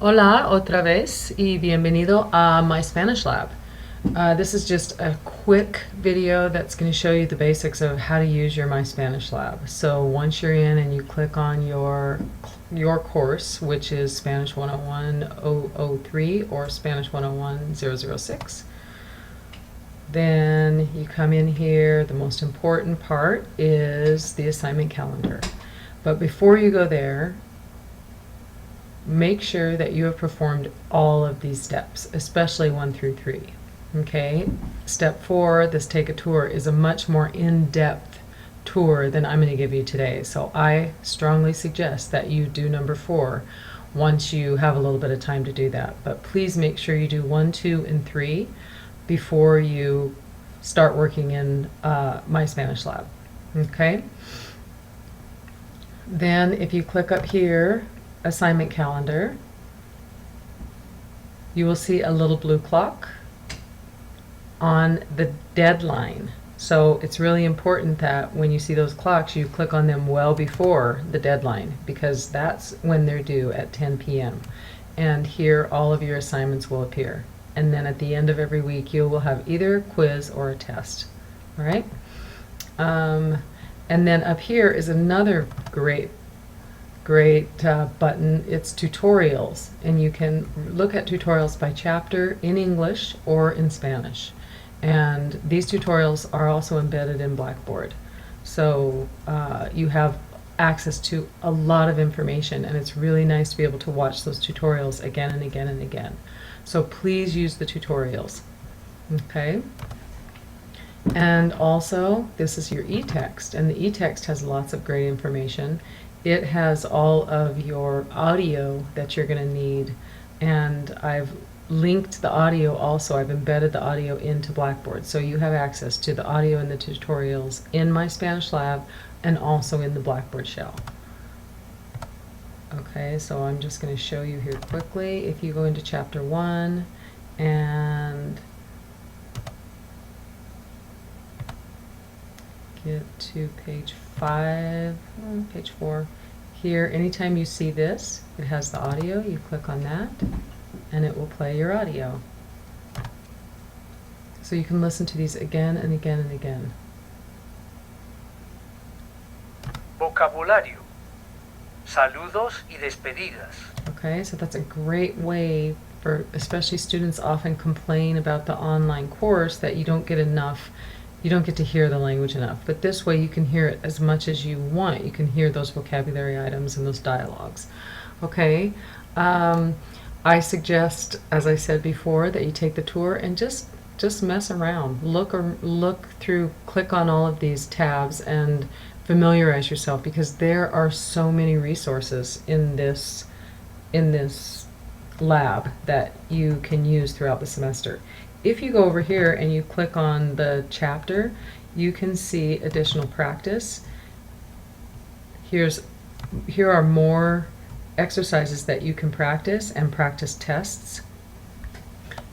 Hola otra vez y bienvenido a MySpanishLab. This is just a quick video that's going to show you the basics of how to use your MySpanishLab. So once you're in and you click on your course, which is Spanish 101 003 or Spanish 101 006, then you come in here. The most important part is the assignment calendar. But before you go there, make sure that you have performed all of these steps, especially 1 through 3. Okay? Step 4, this take a tour, is a much more in-depth tour than I'm going to give you today. So I strongly suggest that you do number 4 once you have a little bit of time to do that. But please make sure you do 1, 2, and 3 before you start working in MySpanishLab. Okay? Then if you click up here, assignment calendar, you will see a little blue clock on the deadline. So it's really important that when you see those clocks, you click on them well before the deadline, because that's when they're due at 10 p.m. And here all of your assignments will appear. And then at the end of every week, you will have either a quiz or a test. All right? And then up here is another great button. It's tutorials, and you can look at tutorials by chapter in English or in Spanish, and these tutorials are also embedded in Blackboard, so you have access to a lot of information, and it's really nice to be able to watch those tutorials again and again and again. So please use the tutorials. Okay. And also, this is your e-text, and the e-text has lots of great information. It has all of your audio that you're going to need, and I've linked the audio also. I've embedded the audio into Blackboard, so you have access to the audio and the tutorials in MySpanishLab and also in the Blackboard shell. Okay, so I'm just going to show you here quickly. If you go into chapter 1 and get to page 5, page 4. Here, anytime you see this, it has the audio. You click on that, and it will play your audio. So you can listen to these again and again and again. Vocabulario. Saludos y despedidas. Okay, so that's a great way for, especially students often complain about the online course that you don't get enough. You don't get to hear the language enough, but this way you can hear it as much as you want. You can hear those vocabulary items and those dialogues. Okay, I suggest, as I said before, that you take the tour and just mess around. Look through, click on all of these tabs and familiarize yourself, because there are so many resources in this lab that you can use throughout the semester. If you go over here and you click on the chapter, you can see additional practice. Here are more exercises that you can practice and practice tests.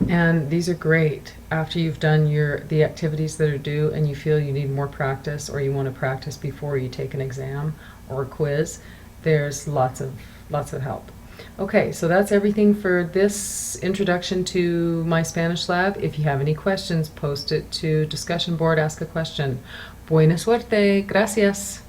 And these are great after you've done the activities that are due and you feel you need more practice, or you want to practice before you take an exam or a quiz. There's lots of help. Okay, so that's everything for this introduction to MySpanishLab. If you have any questions, post it to discussion board, ask a question. Buena suerte. Gracias.